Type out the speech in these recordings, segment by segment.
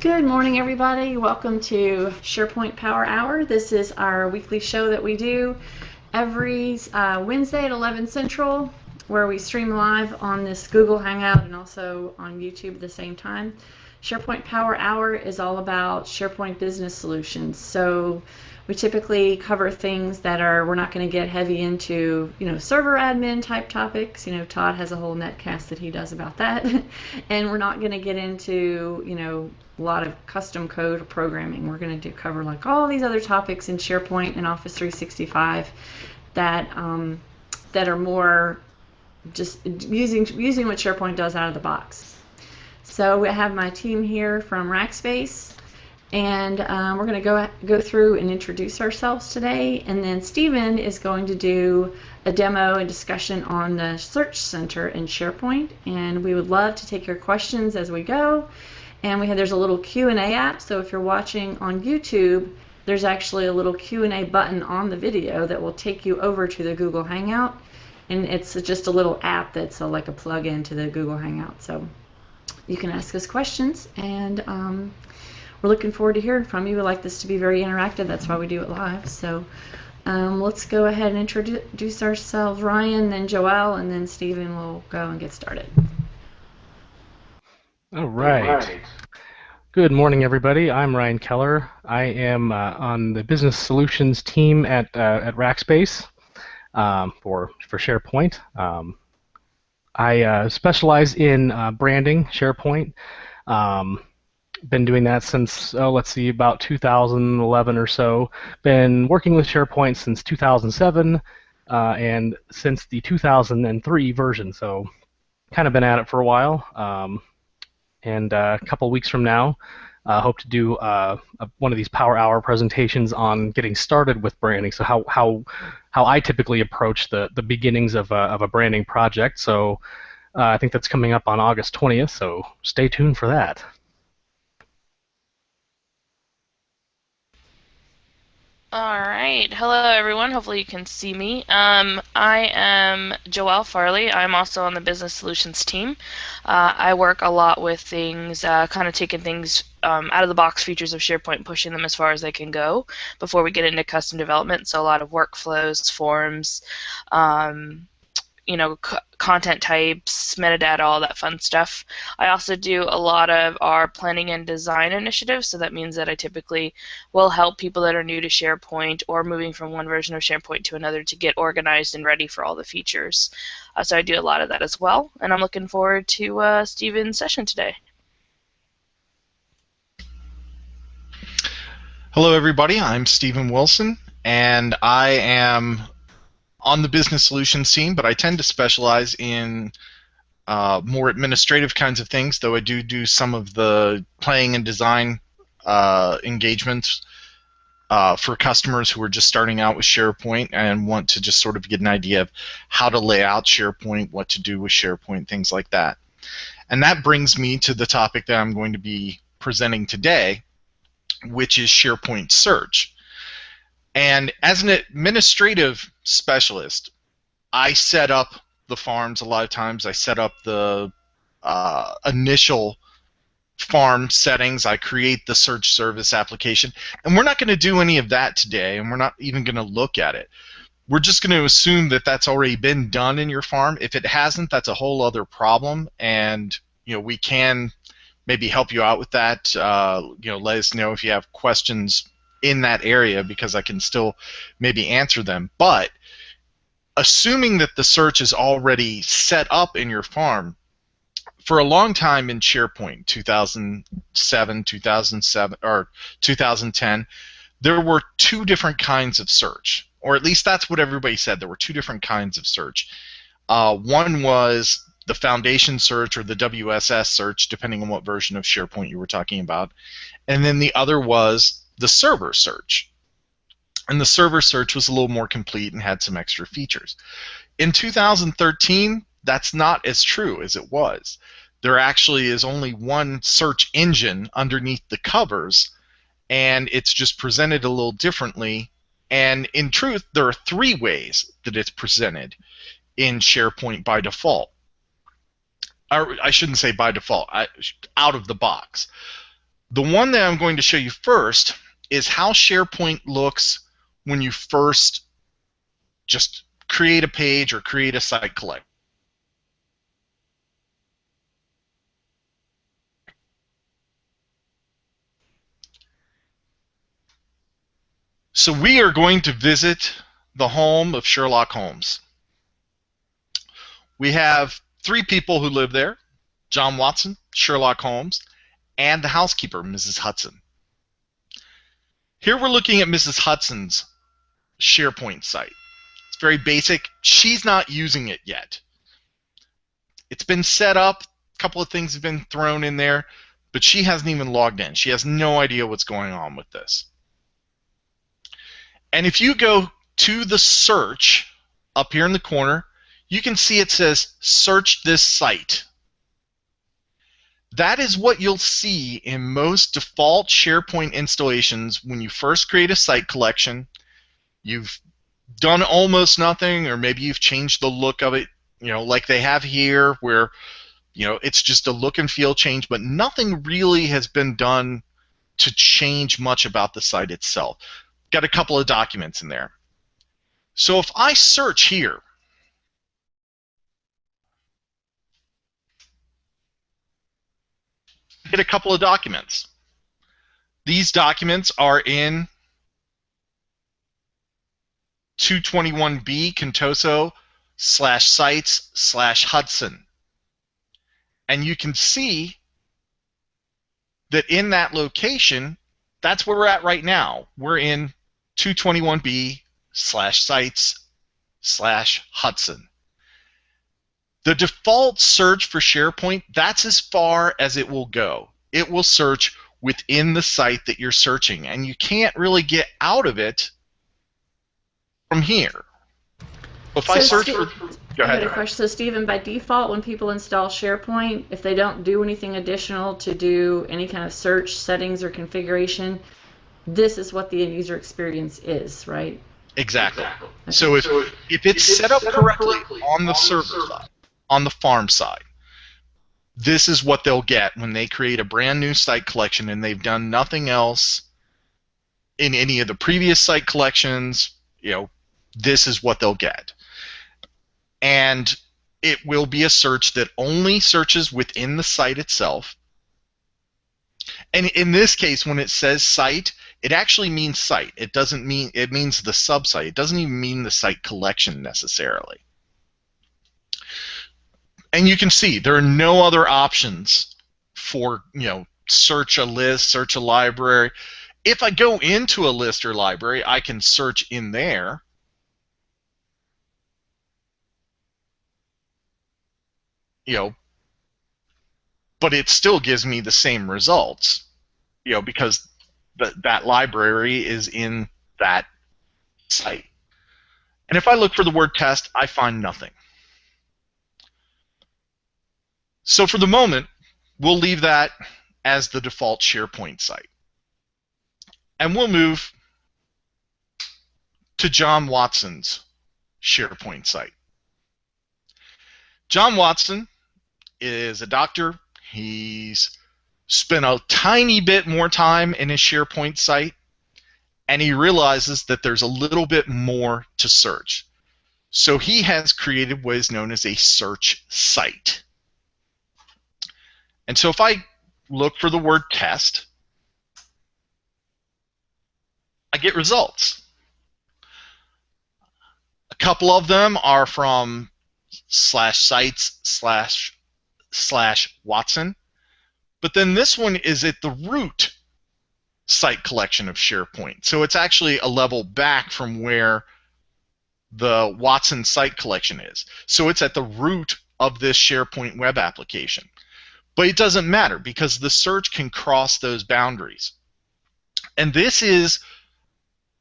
Good morning, everybody. Welcome to SharePoint Power Hour. This is our weekly show that we do every Wednesday at 11 Central, where we stream live on this Google Hangout and also on YouTube at the same time. SharePoint Power Hour is all about SharePoint business solutions. So we typically cover things that we're not going to get heavy into, server admin type topics. Todd has a whole netcast that he does about that. And we're not going to get into, a lot of custom code or programming. We're going to cover like all these other topics in SharePoint and Office 365 that are more just using what SharePoint does out of the box. So we have my team here from Rackspace, and we're going to go through and introduce ourselves today, and then Stephen is going to do a demo and discussion on the Search Center in SharePoint, and we would love to take your questions as we go. And there's a little Q&A app, so if you're watching on YouTube, there's actually a little Q&A button on the video that will take you over to the Google Hangout, and it's just a little app that's like a plug-in to the Google Hangout. So you can ask us questions, and we're looking forward to hearing from you. We like this to be very interactive. That's why we do it live. So let's go ahead and introduce ourselves. Ryan, then Joelle, and then Stephen will go and get started. All right. Good morning, everybody. I'm Ryan Keller. I am on the business solutions team at Rackspace for SharePoint. I specialize in branding SharePoint. Been doing that since, about 2011 or so. Been working with SharePoint since 2007 and since the 2003 version, so kind of been at it for a while. And a couple weeks from now, I hope to do one of these Power Hour presentations on getting started with branding. So how I typically approach the beginnings of a branding project. So I think that's coming up on August 20th. So stay tuned for that. All right. Hello, everyone. Hopefully you can see me. I am Joelle Farley. I'm also on the business solutions team. I work a lot with things, kind of taking things out of the box features of SharePoint, pushing them as far as they can go before we get into custom development. So a lot of workflows, forms, content types, metadata, all that fun stuff. I also do a lot of our planning and design initiatives, so that means that I typically will help people that are new to SharePoint or moving from one version of SharePoint to another to get organized and ready for all the features. So I do a lot of that as well, and I'm looking forward to Stephen's session today. Hello, everybody. I'm Stephen Wilson, and I am on the business solutions team, but I tend to specialize in more administrative kinds of things, though I do some of the planning and design engagements for customers who are just starting out with SharePoint and want to just sort of get an idea of how to lay out SharePoint, what to do with SharePoint, things like that. And that brings me to the topic that I'm going to be presenting today, which is SharePoint Search. And as an administrative specialist, I set up the farms a lot of times. I set up the initial farm settings. I create the search service application. And we're not going to do any of that today, and we're not even going to look at it. We're just going to assume that that's already been done in your farm. If it hasn't, that's a whole other problem, and we can maybe help you out with that. Let us know if you have questions in that area, because I can still maybe answer them. But assuming that the search is already set up in your farm, for a long time in SharePoint, 2007, or 2010, there were two different kinds of search, or at least that's what everybody said. There were two different kinds of search. One was the foundation search, or the WSS search, depending on what version of SharePoint you were talking about, and then the other was the server search. And the server search was a little more complete and had some extra features. In 2013, that's not as true as it was. There actually is only one search engine underneath the covers, and it's just presented a little differently. And in truth, there are three ways that it's presented in SharePoint by default. Or I shouldn't say by default, out of the box. The one that I'm going to show you first is how SharePoint looks when you first just create a page or create a site collect. So we are going to visit the home of Sherlock Holmes. We have 3 people who live there: John Watson, Sherlock Holmes, and the housekeeper, Mrs. Hudson. Here we're looking at Mrs. Hudson's SharePoint site. It's very basic. She's not using it yet. It's been set up, a couple of things have been thrown in there, but she hasn't even logged in. She has no idea what's going on with this. And if you go to the search up here in the corner, you can see it says search this site. That is what you'll see in most default SharePoint installations when you first create a site collection. You've done almost nothing, or maybe you've changed the look of it, like they have here, where it's just a look and feel change, but nothing really has been done to change much about the site itself. Got a couple of documents in there. So if I search here, get a couple of documents. These documents are in 221B Contoso/sites/Hudson. And you can see that in that location, that's where we're at right now. We're in 221B/sites/Hudson. The default search for SharePoint, that's as far as it will go. It will search within the site that you're searching, and you can't really get out of it from here. If I search for... Go ahead. I had a question. So, Stephen, by default, when people install SharePoint, if they don't do anything additional to do any kind of search, settings, or configuration, this is what the end user experience is, right? Exactly. Okay. So if it's set up correctly on the server side, on the farm side, this is what they'll get when they create a brand new site collection and they've done nothing else in any of the previous site collections. This is what they'll get. And it will be a search that only searches within the site itself. And in this case, when it says site, it actually means site. It doesn't mean, it means the subsite. It doesn't even mean the site collection necessarily. And you can see there are no other options for, search a list, search a library. If I go into a list or library, I can search in there. But it still gives me the same results, because that library is in that site. And if I look for the word test, I find nothing. So for the moment, we'll leave that as the default SharePoint site. And we'll move to John Watson's SharePoint site. John Watson is a doctor. He's spent a tiny bit more time in his SharePoint site, and he realizes that there's a little bit more to search. So he has created what is known as a search site. And so if I look for the word test, I get results. A couple of them are from /sites/Watson, but then this one is at the root site collection of SharePoint. So it's actually a level back from where the Watson site collection is. So it's at the root of this SharePoint web application. But it doesn't matter because the search can cross those boundaries. And this is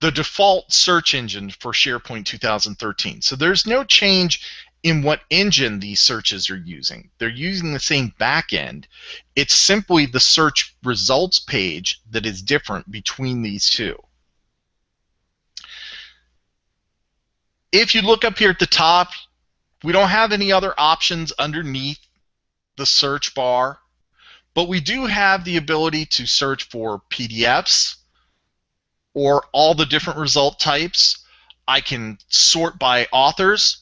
the default search engine for SharePoint 2013. So there's no change in what engine these searches are using. They're using the same backend. It's simply the search results page that is different between these two. If you look up here at the top, we don't have any other options underneath the search bar, But we do have the ability to search for PDFs or all the different result types. I can sort by authors.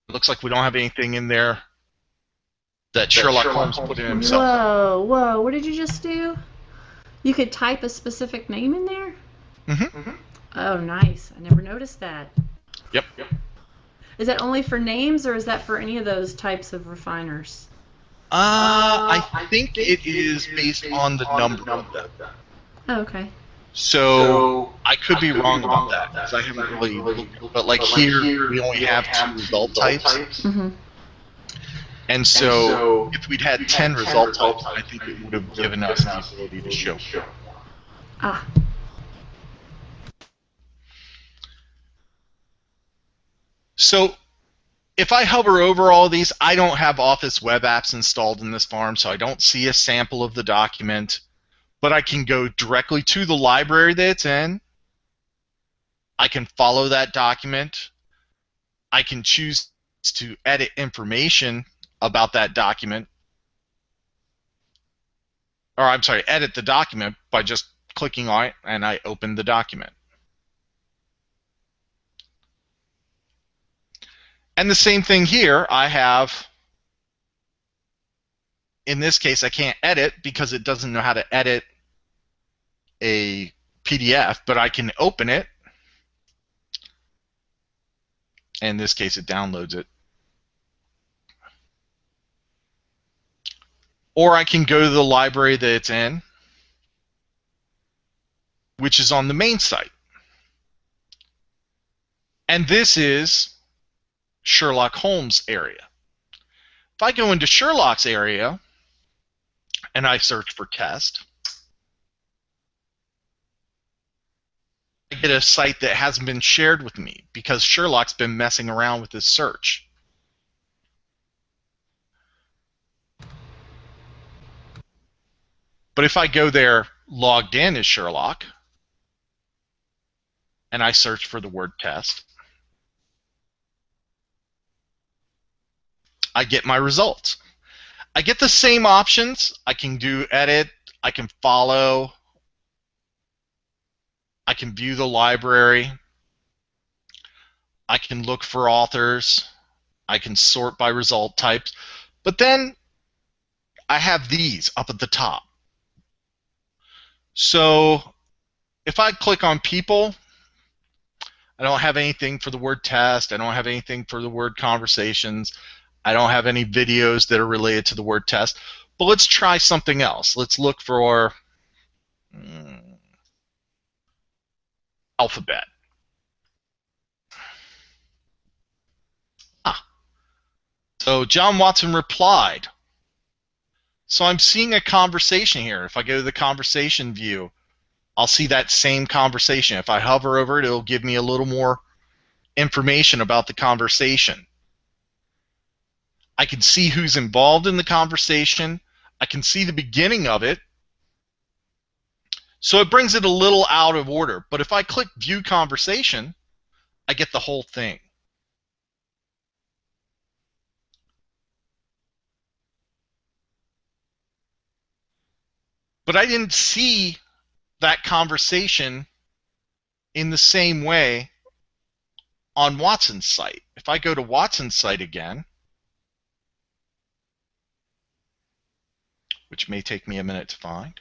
It looks like we don't have anything in there that Sherlock Holmes put in himself. Whoa, what did you just do? You could type a specific name in there? Mm-hmm. Oh, nice. I never noticed that. Yep. Is that only for names, or is that for any of those types of refiners? I think it is based on the number of them. Oh, okay. So I could be wrong about that because I haven't really looked. But like here, we only have 2 result types. Mm-hmm. And so if we'd had 10 result types, I think it would have given us the ability to show more. Ah. So if I hover over all these, I don't have Office web apps installed in this farm, so I don't see a sample of the document. But I can go directly to the library that it's in. I can follow that document. I can choose to edit information about that document. Or I'm sorry, edit the document by just clicking on it, and I open the document. And the same thing here, I have, in this case, I can't edit because it doesn't know how to edit a PDF, but I can open it. In this case, it downloads it. Or I can go to the library that it's in, which is on the main site. And this is Sherlock Holmes area. If I go into Sherlock's area and I search for test, I get a site that hasn't been shared with me because Sherlock's been messing around with this search. But if I go there logged in as Sherlock and I search for the word test, I get my results. I get the same options. I can do edit, I can follow, I can view the library, I can look for authors, I can sort by result types, but then I have these up at the top. So if I click on people, I don't have anything for the word test, I don't have anything for the word conversations, I don't have any videos that are related to the word test. But let's try something else. Let's look for alphabet. So John Watson replied. So I'm seeing a conversation here. If I go to the conversation view, I'll see that same conversation. If I hover over it, it'll give me a little more information about the conversation. I can see who's involved in the conversation. I can see the beginning of it. So it brings it a little out of order. But if I click View Conversation, I get the whole thing. But I didn't see that conversation in the same way on Watson's site. If I go to Watson's site again, which may take me a minute to find,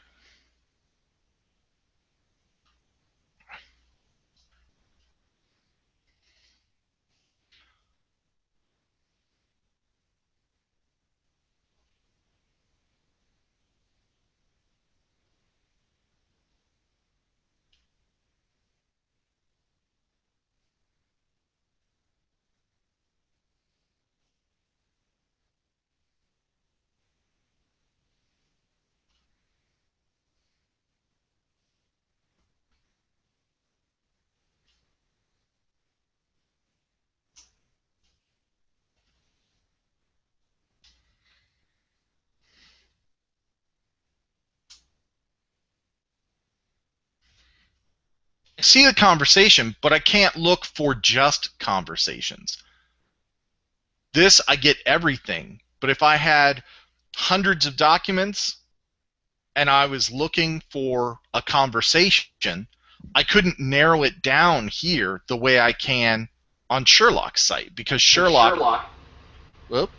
see the conversation, but I can't look for just conversations. This, I get everything. But if I had hundreds of documents and I was looking for a conversation, I couldn't narrow it down here the way I can on Sherlock's site, because Sherlock. Whoop.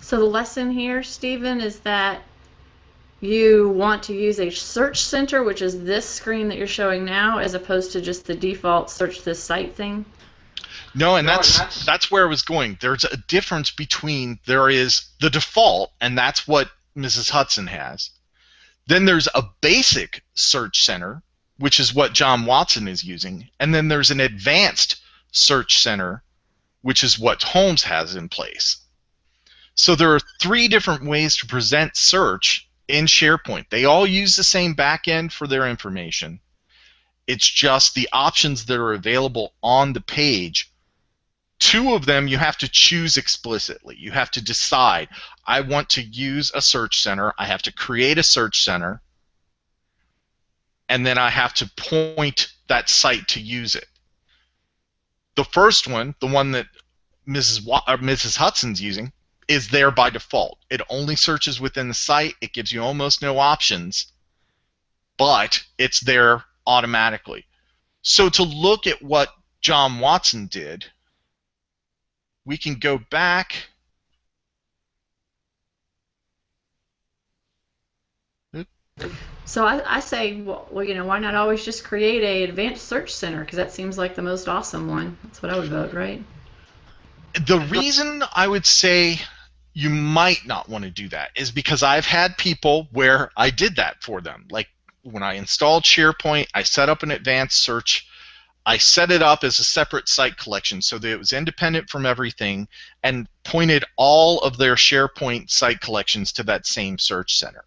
So the lesson here, Stephen, is that you want to use a search center, which is this screen that you're showing now, as opposed to just the default search this site thing? No, and that's where I was going. There's a difference between, there is the default, and that's what Mrs. Hudson has. Then there's a basic search center, which is what John Watson is using. And then there's an advanced search center, which is what Holmes has in place. So there are 3 different ways to present search in SharePoint. They all use the same backend for their information. It's just the options that are available on the page. 2 of them you have to choose explicitly. You have to decide, I want to use a search center. I have to create a search center. And then I have to point that site to use it. The first one, the one that Mrs. Hudson's using, is there by default. It only searches within the site. It gives you almost no options, but it's there automatically. So to look at what John Watson did, we can go back. So I say, well, why not always just create a advanced search center? Because that seems like the most awesome one. That's what I would vote, right? The reason I would say you might not want to do that is because I've had people where I did that for them. Like when I installed SharePoint, I set up an advanced search. I set it up as a separate site collection so that it was independent from everything and pointed all of their SharePoint site collections to that same search center.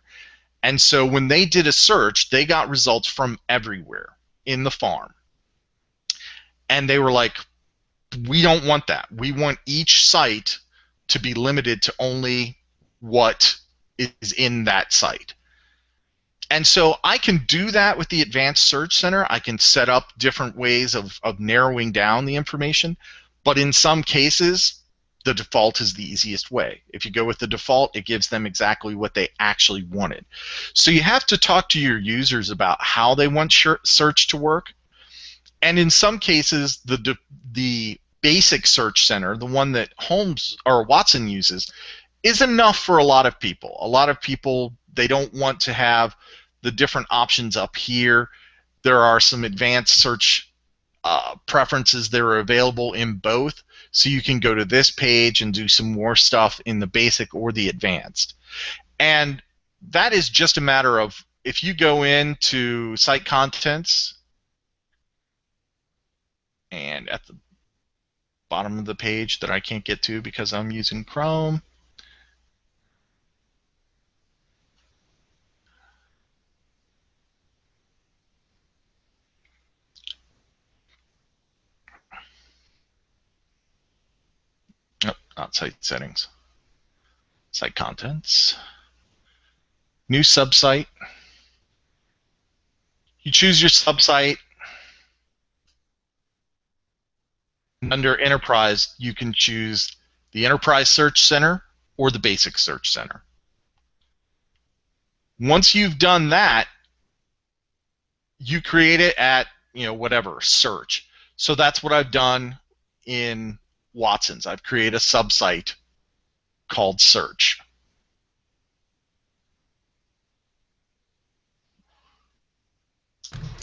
And so when they did a search, they got results from everywhere in the farm. And they were like, we don't want that. We want each site to be limited to only what is in that site. And so I can do that with the Advanced Search Center. I can set up different ways of narrowing down the information. But in some cases, the default is the easiest way. If you go with the default, it gives them exactly what they actually wanted. So you have to talk to your users about how they want search to work. And in some cases, the basic search center, the one that Holmes or Watson uses, is enough for a lot of people. A lot of people, they don't want to have the different options up here. There are some advanced search preferences that are available in both, so you can go to this page and do some more stuff in the basic or the advanced. And that is just a matter of, if you go into site contents and at the bottom of the page that I can't get to because I'm using Chrome, nope, not site settings, site contents, new subsite. You choose your subsite. Under Enterprise, you can choose the Enterprise Search Center or the Basic Search Center. Once you've done that, you create it at whatever search. So that's what I've done in Watson's. I've created a subsite called Search.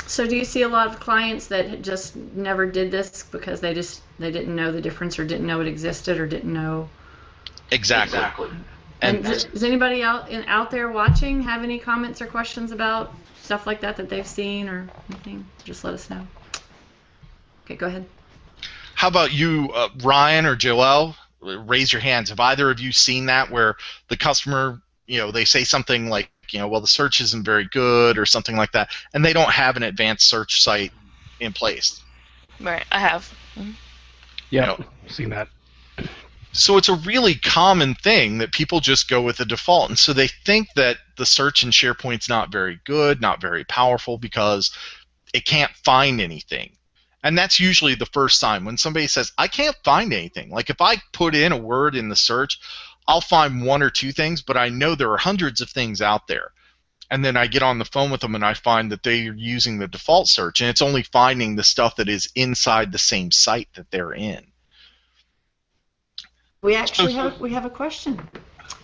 So do you see a lot of clients that just never did this because they didn't know the difference, or didn't know it existed, or didn't know? Exactly. And does anybody out there watching have any comments or questions about stuff like that they've seen or anything? Just let us know. Okay, go ahead. How about you, Ryan or Joelle? Raise your hands. Have either of you seen that where the customer, they say something like, well, the search isn't very good or something like that, and they don't have an advanced search site in place? Right, I have. Mm-hmm. Yeah, seen that. So it's a really common thing that people just go with the default, and so they think that the search in SharePoint's not very good, not very powerful, because it can't find anything. And that's usually the first sign when somebody says, I can't find anything. Like if I put in a word in the search, I'll find one or two things, but I know there are hundreds of things out there. And then I get on the phone with them and I find that they're using the default search, and it's only finding the stuff that is inside the same site that they're in. We actually have a question.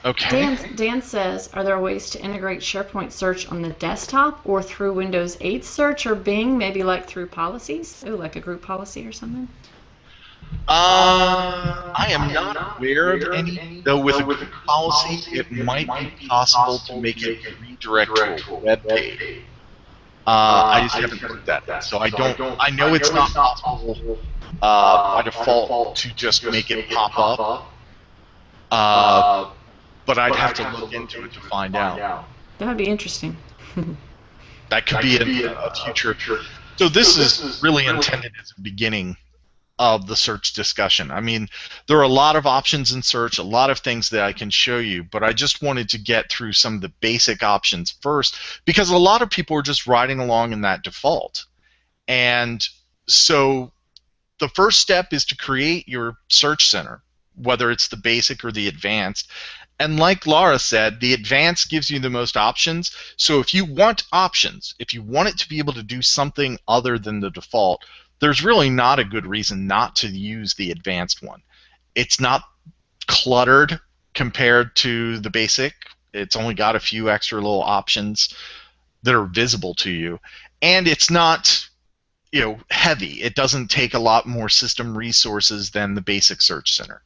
Okay. Dan says, are there ways to integrate SharePoint search on the desktop or through Windows 8 search or Bing, maybe like through policies? Oh, like a group policy or something? I am not aware of any, though with a group policy, it might be possible to make it redirect to a web page. I just haven't heard that, so I don't. I know it's not possible by default to just make it pop up, but I'd have to look into it to find out. That would be interesting. That could be a future. So this is really intended as a beginning of the search discussion. I mean, there are a lot of options in search, a lot of things that I can show you, but I just wanted to get through some of the basic options first because a lot of people are just riding along in that default. And so the first step is to create your search center, whether it's the basic or the advanced. And like Laura said, the advanced gives you the most options. So if you want options, if you want it to be able to do something other than the default, there's really not a good reason not to use the advanced one. It's not cluttered compared to the basic. It's only got a few extra little options that are visible to you. And it's not, heavy. It doesn't take a lot more system resources than the basic search center.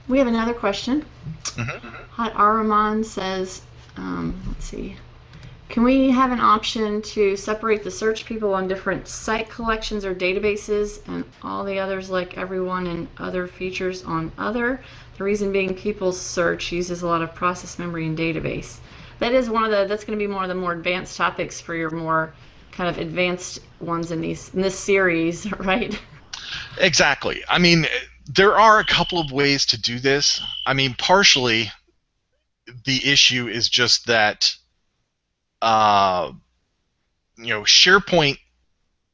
We have another question. Mm-hmm. Hot Araman says, let's see. Can we have an option to separate the search people on different site collections or databases and all the others like everyone and other features on other? The reason being people's search uses a lot of process memory and database. That is that's going to be one of the more advanced topics for your more kind of advanced ones in this series, right? Exactly. I mean, there are a couple of ways to do this. I mean, partially the issue is just that SharePoint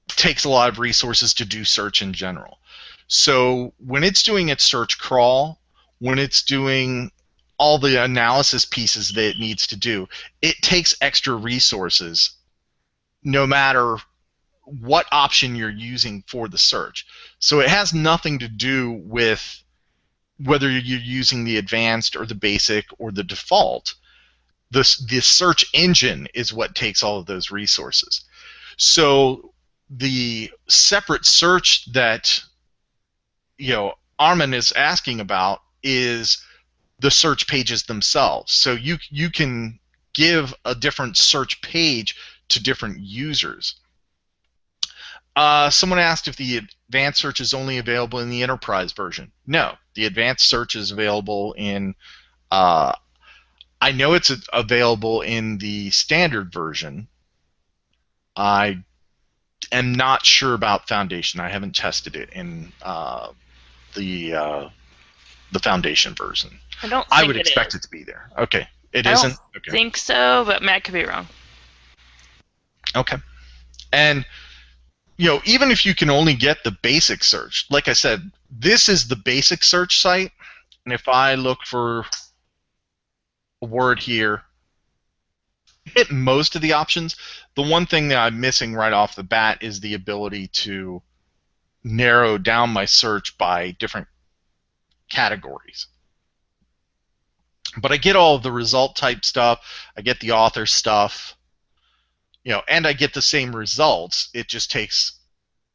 takes a lot of resources to do search in general. So when it's doing its search crawl, when it's doing all the analysis pieces that it needs to do, it takes extra resources no matter what option you're using for the search. So it has nothing to do with whether you're using the advanced or the basic or the default. The search engine is what takes all of those resources. So the separate search that Armin is asking about is the search pages themselves. So you can give a different search page to different users. Someone asked if the advanced search is only available in the enterprise version. No, the advanced search is available in I know it's available in the standard version. I am not sure about Foundation. I haven't tested it in the Foundation version. I would expect it to be there. Okay, it isn't? isn't? Okay. I think so, but Matt could be wrong. Okay. And even if you can only get the basic search, like I said, this is the basic search site, and if I look for a word here, hit most of the options. The one thing that I'm missing right off the bat is the ability to narrow down my search by different categories. But I get all of the result type stuff, I get the author stuff, and I get the same results. It just takes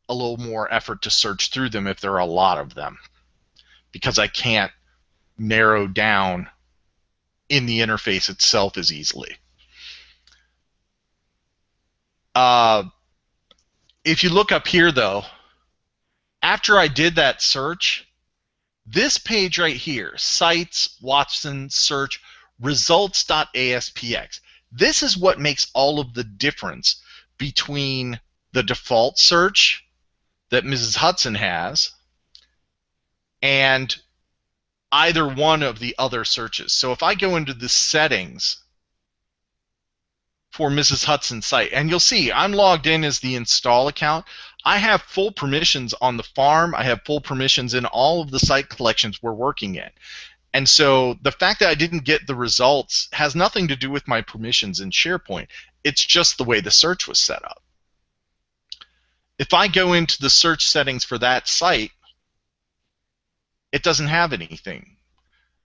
a little more effort to search through them if there are a lot of them, because I can't narrow down in the interface itself as easily. If you look up here, though, after I did that search, this page right here, Sites, Watson, Search, Results.aspx, this is what makes all of the difference between the default search that Mrs. Hudson has and either one of the other searches. So if I go into the settings for Mrs. Hudson's site. And you'll see I'm logged in as the install account. I have full permissions on the farm. I have full permissions in all of the site collections we're working in. And so the fact that I didn't get the results has nothing to do with my permissions in SharePoint. It's just the way the search was set up. If I go into the search settings for that site, it doesn't have anything.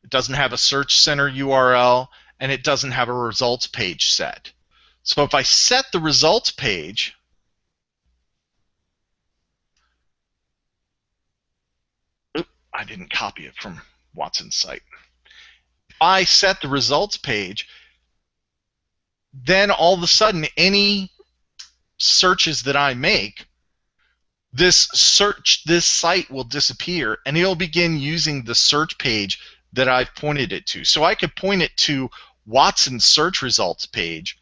It doesn't have a search center URL, and it doesn't have a results page set. So if I set the results page, I didn't copy it from Watson's site. If I set the results page, then all of a sudden any searches that I make, this site will disappear, and it'll begin using the search page that I've pointed it to. So I could point it to Watson's search results page,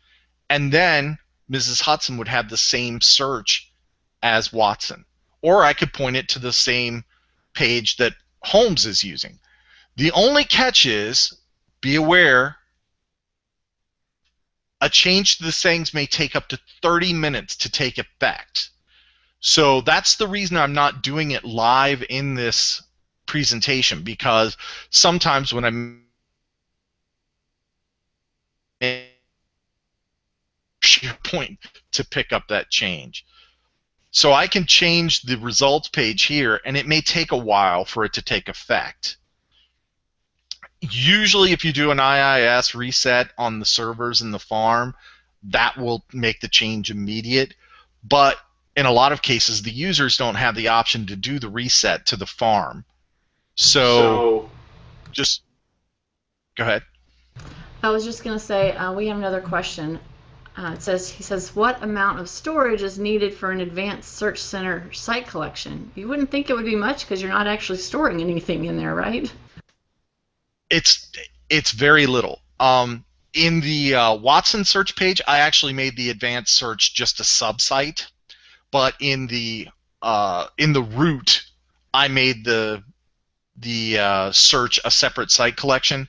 and then Mrs. Hudson would have the same search as Watson. Or I could point it to the same page that Holmes is using. The only catch is, be aware, a change to the settings may take up to 30 minutes to take effect. So that's the reason I'm not doing it live in this presentation, because sometimes when I'm in SharePoint to pick up that change. So I can change the results page here, and it may take a while for it to take effect. Usually if you do an IIS reset on the servers in the farm, that will make the change immediate. But in a lot of cases, the users don't have the option to do the reset to the farm. So just go ahead. I was just going to say, we have another question. He says, what amount of storage is needed for an advanced search center site collection? You wouldn't think it would be much because you're not actually storing anything in there, right? It's very little. In the Watson search page, I actually made the advanced search just a subsite, but in the root, I made the search a separate site collection.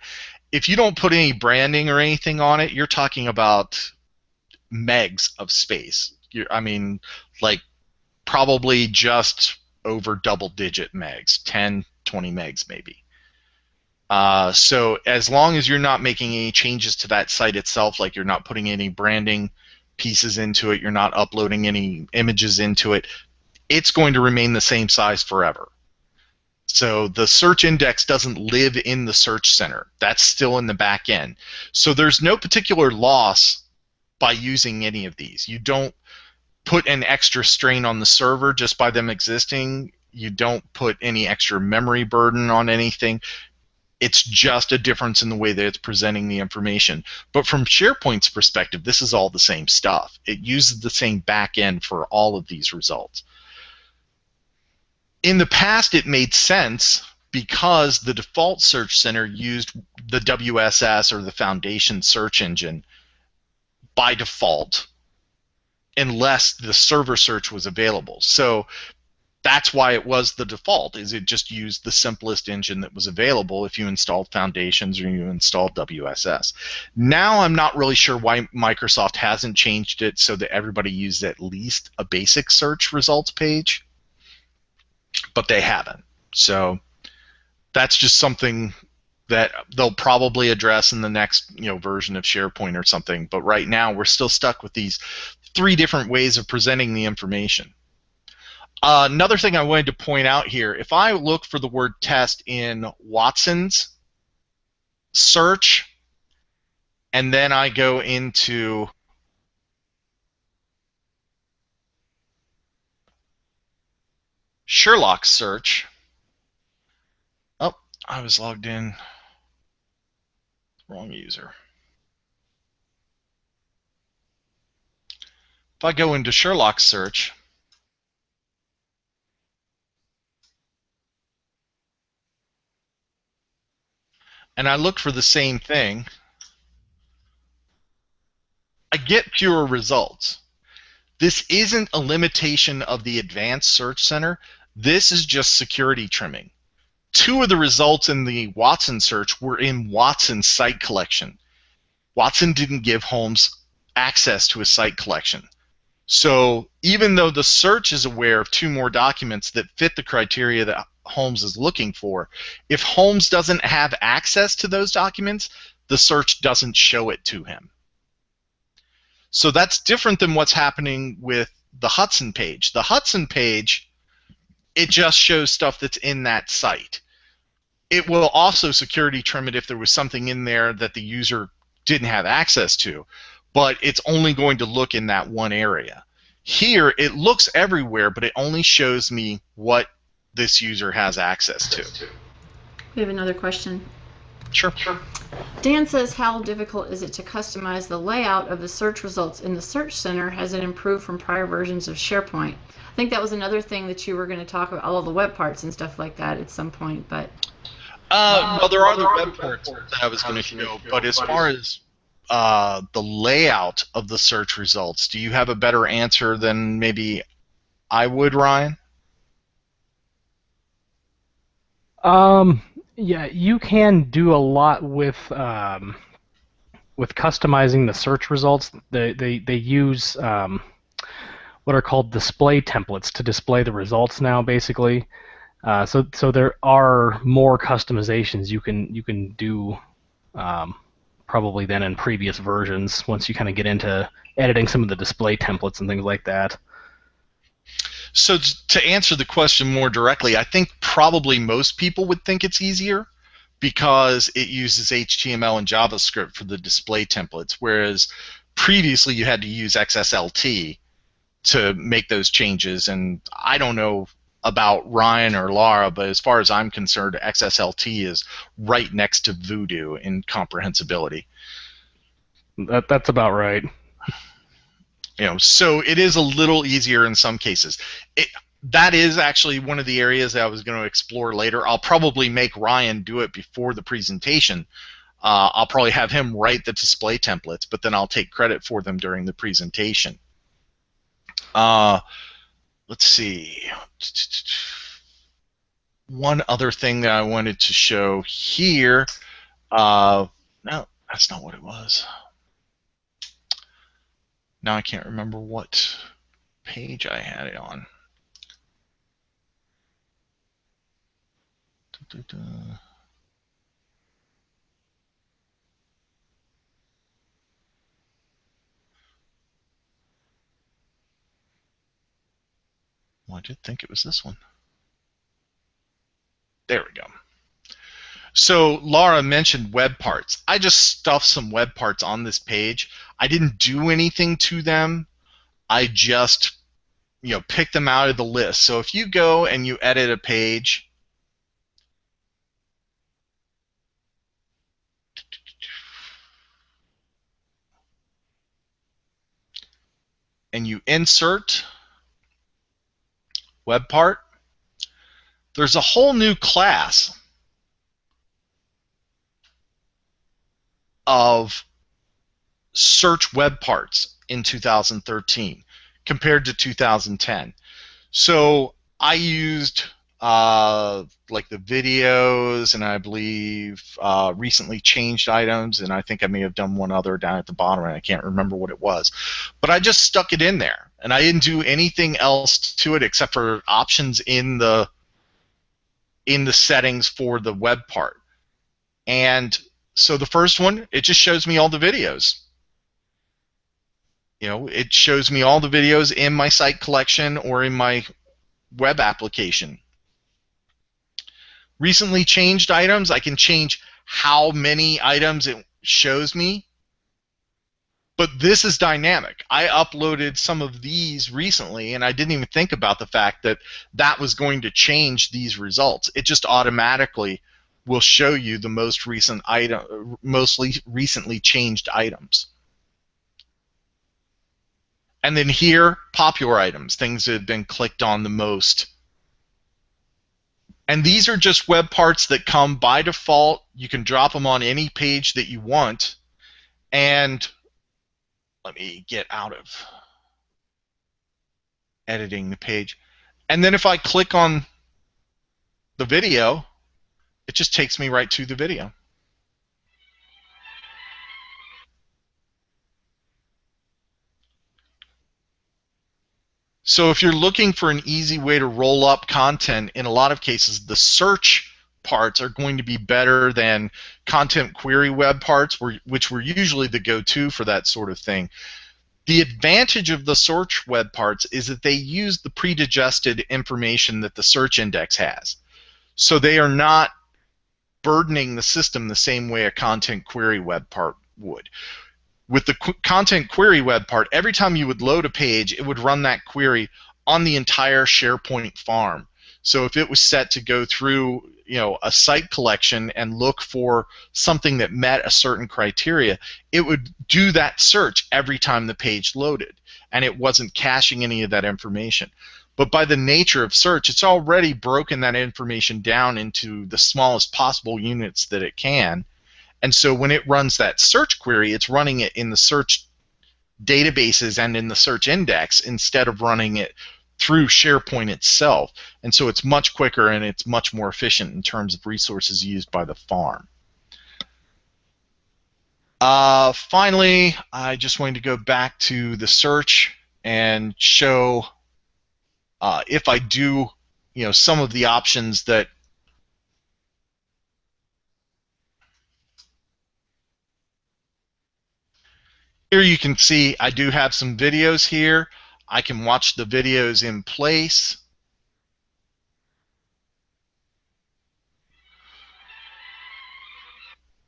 If you don't put any branding or anything on it, you're talking about megs of space. I mean, like probably just over double-digit megs, 10, 20 megs maybe. So as long as you're not making any changes to that site itself, like you're not putting any branding pieces into it, you're not uploading any images into it, it's going to remain the same size forever. So the search index doesn't live in the search center. That's still in the back end. So there's no particular loss by using any of these. You don't put an extra strain on the server just by them existing. You don't put any extra memory burden on anything. It's just a difference in the way that it's presenting the information. But from SharePoint's perspective, this is all the same stuff. It uses the same back end for all of these results. In the past, it made sense because the default search center used the WSS or the foundation search engine by default unless the server search was available. So that's why it was the default, is it just used the simplest engine that was available if you installed Foundations or you installed WSS. Now I'm not really sure why Microsoft hasn't changed it so that everybody uses at least a basic search results page, but they haven't. So that's just something that they'll probably address in the next version of SharePoint or something. But right now we're still stuck with these 3 different ways of presenting the information. Another thing I wanted to point out here, if I look for the word test in Watson's search, and then I go into Sherlock's search, oh, I was logged in, wrong user. If I go into Sherlock's search, and I look for the same thing, I get fewer results. This isn't a limitation of the Advanced Search Center. This is just security trimming. 2 of the results in the Watson search were in Watson's site collection. Watson didn't give Holmes access to a site collection. So even though the search is aware of 2 more documents that fit the criteria that Holmes is looking for, if Holmes doesn't have access to those documents, the search doesn't show it to him. So that's different than what's happening with the Hudson page. The Hudson page, it just shows stuff that's in that site. It will also security trim it if there was something in there that the user didn't have access to, but it's only going to look in that one area. Here, it looks everywhere, but it only shows me what this user has access to. We have another question. Sure. Dan says, how difficult is it to customize the layout of the search results in the Search Center? Has it improved from prior versions of SharePoint? I think that was another thing that you were going to talk about, all of the web parts and stuff like that at some point, but... Well, there are the web parts that I was going to show, but as far as the layout of the search results, do you have a better answer than maybe I would, Ryan? Yeah, you can do a lot with customizing the search results. They use what are called display templates to display the results now, basically. So there are more customizations you can do probably than in previous versions once you kind of get into editing some of the display templates and things like that. So to answer the question more directly, I think probably most people would think it's easier because it uses HTML and JavaScript for the display templates, whereas previously you had to use XSLT to make those changes. And I don't know about Ryan or Laura, but as far as I'm concerned, XSLT is right next to Voodoo in comprehensibility. That's about right. So it is a little easier in some cases. That is actually one of the areas that I was going to explore later. I'll probably make Ryan do it before the presentation. I'll probably have him write the display templates, but then I'll take credit for them during the presentation. Let's see. One other thing that I wanted to show here. No, that's not what it was. Now I can't remember what page I had it on. Well, I did think it was this one. There we go. So Laura mentioned web parts. I just stuffed some web parts on this page. I didn't do anything to them. I just picked them out of the list. So if you go and you edit a page, and you insert web part, there's a whole new class of search web parts in 2013 compared to 2010. So I used like the videos, and I believe recently changed items, and I think I may have done one other down at the bottom, and I can't remember what it was. But I just stuck it in there, and I didn't do anything else to it except for options in the settings for the web part. And so the first one, it just shows me all the videos. It shows me all the videos in my site collection or in my web application. Recently changed items, I can change how many items it shows me. But this is dynamic. I uploaded some of these recently, and I didn't even think about the fact that that was going to change these results. It just automatically will show you the most recently changed items. And then here, popular items, things that have been clicked on the most. And these are just web parts that come by default. You can drop them on any page that you want. And let me get out of editing the page. And then if I click on the video, it just takes me right to the video. So if you're looking for an easy way to roll up content, in a lot of cases, the search parts are going to be better than content query web parts, which were usually the go-to for that sort of thing. The advantage of the search web parts is that they use the pre-digested information that the search index has. So they are not burdening the system the same way a content query web part would. With the content query web part, every time you would load a page, it would run that query on the entire SharePoint farm. So if it was set to go through, a site collection and look for something that met a certain criteria, it would do that search every time the page loaded, and it wasn't caching any of that information. But by the nature of search, it's already broken that information down into the smallest possible units that it can. And so when it runs that search query, it's running it in the search databases and in the search index instead of running it through SharePoint itself. And so it's much quicker and it's much more efficient in terms of resources used by the farm. Finally, I just wanted to go back to the search and show if I do, some of the options that here you can see I do have some videos here. I can watch the videos in place.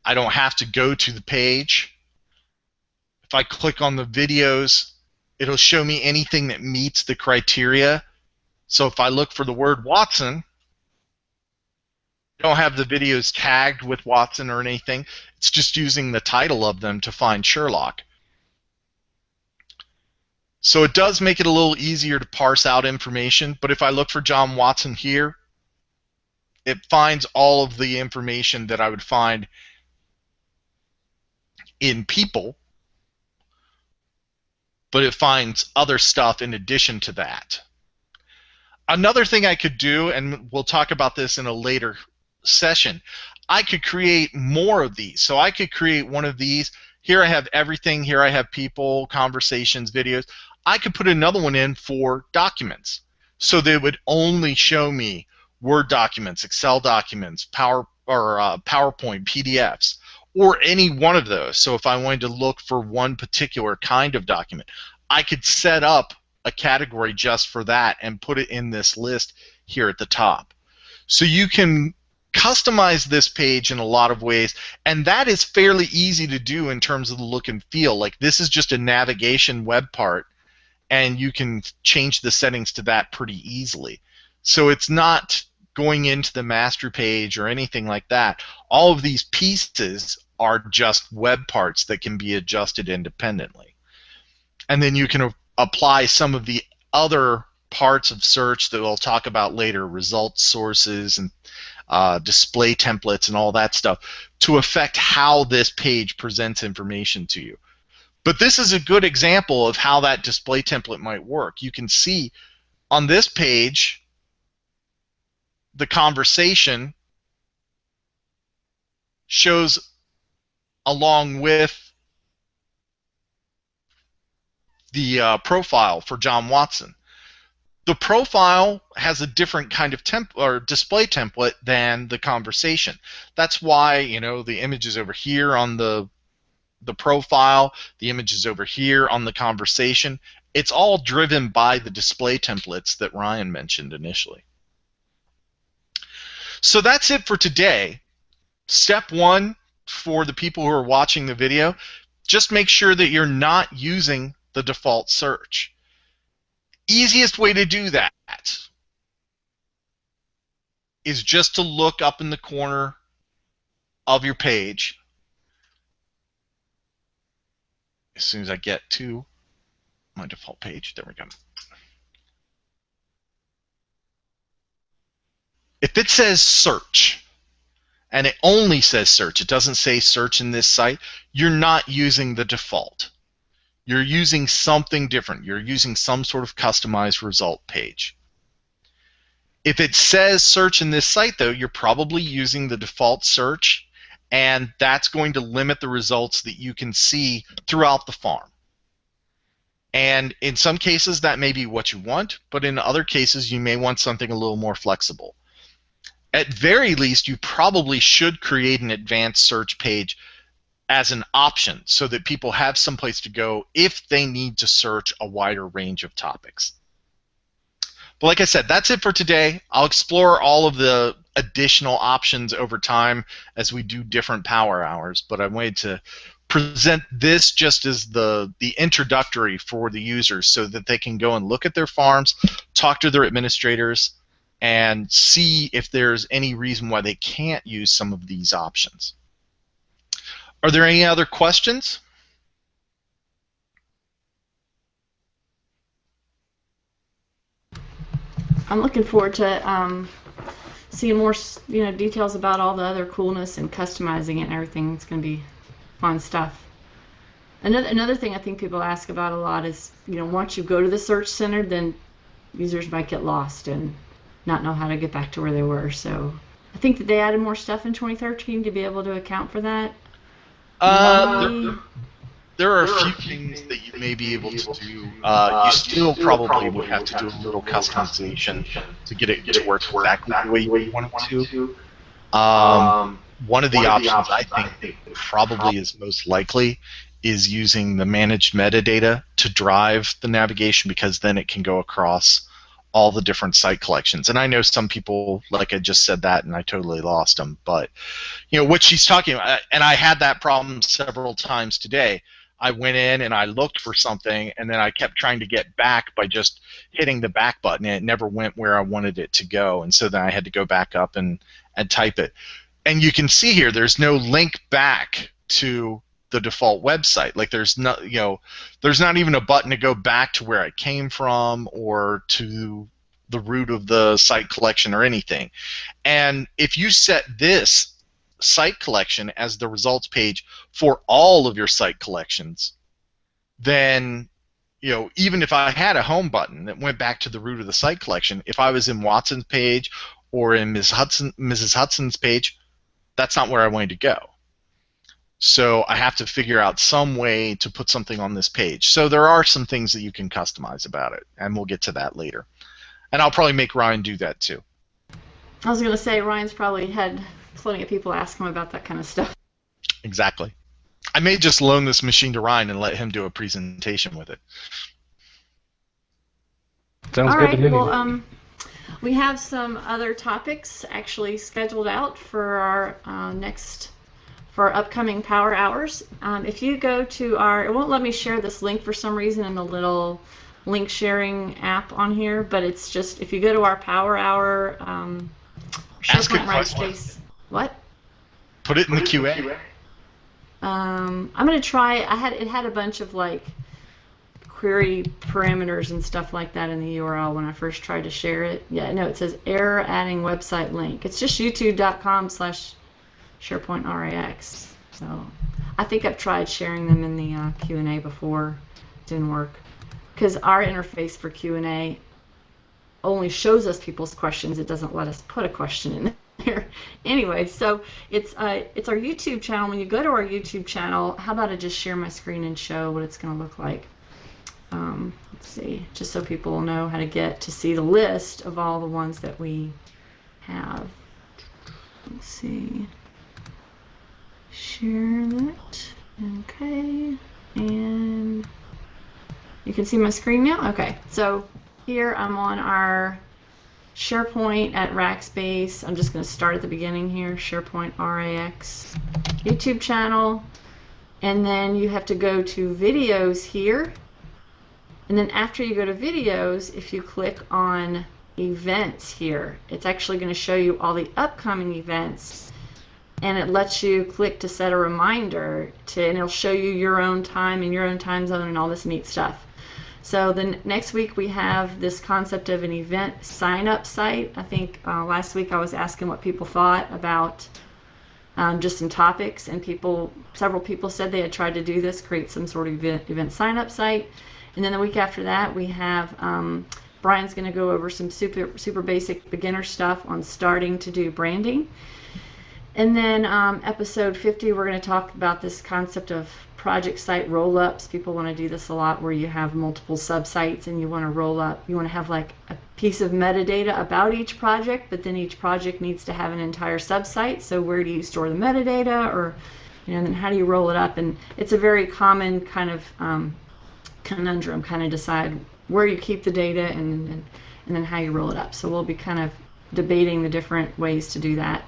I don't have to go to the page. If I click on the videos, it'll show me anything that meets the criteria. So if I look for the word Watson, I don't have the videos tagged with Watson or anything. It's just using the title of them to find Sherlock. So it does make it a little easier to parse out information, but if I look for John Watson here, it finds all of the information that I would find in people, but it finds other stuff in addition to that. Another thing I could do, and we'll talk about this in a later session, I could create more of these. So I could create one of these. Here I have everything. Here I have people, conversations, videos. I could put another one in for documents. So they would only show me Word documents, Excel documents, PowerPoint, PDFs, or any one of those. So if I wanted to look for one particular kind of document, I could set up a category just for that and put it in this list here at the top. So you can customize this page in a lot of ways, and that is fairly easy to do in terms of the look and feel. Like, this is just a navigation web part, and you can change the settings to that pretty easily. So it's not going into the master page or anything like that. All of these pieces are just web parts that can be adjusted independently. And then you can apply some of the other parts of search that we'll talk about later, result sources and display templates and all that stuff, to affect how this page presents information to you. But this is a good example of how that display template might work. You can see on this page the conversation shows along with the profile for John Watson. The profile has a different kind of display template than the conversation. That's why, the image is over here on the profile, the image is over here on the conversation. It's all driven by the display templates that Ryan mentioned initially. So that's it for today. Step one for the people who are watching the video, just make sure that you're not using the default search. Easiest way to do that is just to look up in the corner of your page. As soon as I get to my default page, there we go. If it says search, and it only says search, it doesn't say search in this site, you're not using the default. You're using something different. You're using some sort of customized result page. If it says search in this site, though, you're probably using the default search, and that's going to limit the results that you can see throughout the farm. And in some cases, that may be what you want, but in other cases, you may want something a little more flexible. At very least, you probably should create an advanced search page as an option so that people have someplace to go if they need to search a wider range of topics. But like I said, that's it for today. I'll explore all of the additional options over time as we do different power hours, but I wanted to present this just as the introductory for the users so that they can go and look at their farms, talk to their administrators, and see if there's any reason why they can't use some of these options. Are there any other questions? I'm looking forward to seeing more, details about all the other coolness and customizing it and everything. It's going to be fun stuff. Another thing I think people ask about a lot is, once you go to the search center, then users might get lost and not know how to get back to where they were. So I think that they added more stuff in 2013 to be able to account for that. There are a few things that you may be able to do. You still probably would have to do a little customization to get it to work exactly the way you want it to. One of the options I think probably is most likely is using the managed metadata to drive the navigation, because then it can go across all the different site collections. And I know some people, like I just said that, and I totally lost them. But what she's talking about, and I had that problem several times today. I went in and I looked for something, and then I kept trying to get back by just hitting the back button, and it never went where I wanted it to go. And so then I had to go back up and type it. And you can see here, there's no link back to the default website. Like there's not, there's not even a button to go back to where I came from or to the root of the site collection or anything. And if you set this site collection as the results page for all of your site collections, then even if I had a home button that went back to the root of the site collection, if I was in Watson's page or in Mrs. Hudson's page, that's not where I wanted to go. So I have to figure out some way to put something on this page. So there are some things that you can customize about it, and we'll get to that later. And I'll probably make Ryan do that too. I was going to say, Ryan's probably had plenty of people ask him about that kind of stuff. Exactly. I may just loan this machine to Ryan and let him do a presentation with it. Sounds good to me. Well, we have some other topics actually scheduled out for our for upcoming power hours. If you go to it won't let me share this link for some reason in the little link sharing app on here, but it's just, if you go to our power hour SharePoint Rackspace. What? Put it in the QA. I'm gonna try. It had a bunch of query parameters and stuff like that in the URL when I first tried to share it. Yeah, no, it says error adding website link. It's just youtube.com/SharePoint So I think I've tried sharing them in the Q&A before. It didn't work because our interface for Q&A only shows us people's questions. It doesn't let us put a question in there. Anyway, so it's our YouTube channel. When you go to our YouTube channel, how about I just share my screen and show what it's going to look like? Let's see, just so people will know how to get to see the list of all the ones that we have. Let's see. Share that. Okay. And you can see my screen now? Okay. So here I'm on our SharePoint at Rackspace. I'm just going to start at the beginning here. SharePoint RAX YouTube channel. And then you have to go to videos here. And then after you go to videos, if you click on events here, it's actually going to show you all the upcoming events, and it lets you click to set a reminder and it'll show you your own time and your own time zone and all this neat stuff. So then next week we have this concept of an event sign-up site. I think last week I was asking what people thought about just some topics, and several people said they had tried to do this, create some sort of event sign-up site. And then the week after that, we have Brian's going to go over some super basic beginner stuff on starting to do branding. And then episode 50, we're going to talk about this concept of project site roll-ups. People want to do this a lot where you have multiple sub-sites and you want to roll up. You want to have like a piece of metadata about each project, but then each project needs to have an entire sub-site. So where do you store the metadata, or then how do you roll it up? And it's a very common kind of conundrum, kind of decide where you keep the data and then how you roll it up. So we'll be kind of debating the different ways to do that.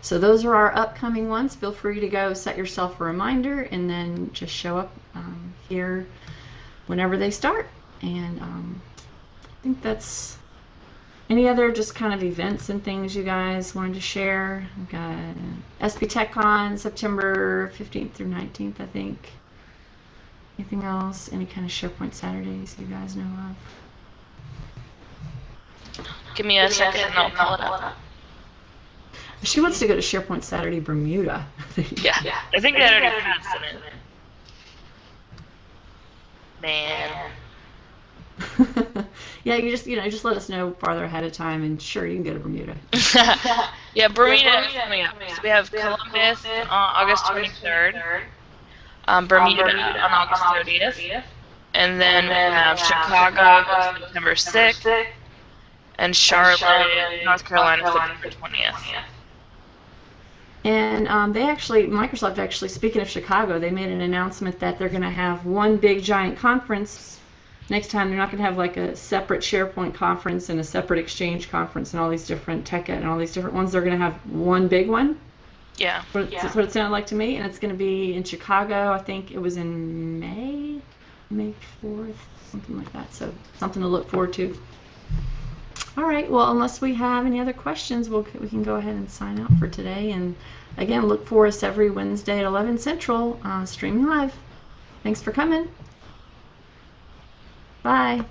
So those are our upcoming ones. Feel free to go set yourself a reminder and then just show up here whenever they start. And I think that's any other just kind of events and things you guys wanted to share. We've got SP TechCon September 15th through 19th, I think. Anything else? Any kind of SharePoint Saturdays you guys know of? Give me a second and I'll pull it up. She wants to go to SharePoint Saturday Bermuda. Yeah, I think that already passed in it. Man. Yeah, you just let us know farther ahead of time, and sure, you can go to Bermuda. Yeah, Bermuda is coming up. So we have Columbus on August 23rd, Bermuda on August 30th, and then we have Chicago September 6th, and Charlotte, North Carolina, September 20th. And Microsoft actually, speaking of Chicago, they made an announcement that they're going to have one big giant conference. Next time, they're not going to have like a separate SharePoint conference and a separate Exchange conference and all these different tech and all these different ones. They're going to have one big one. Yeah. That's what it sounded like to me. And it's going to be in Chicago. I think it was in May 4th, something like that. So something to look forward to. All right, well, unless we have any other questions, we can go ahead and sign out for today. And again, look for us every Wednesday at 11 Central, streaming live. Thanks for coming. Bye.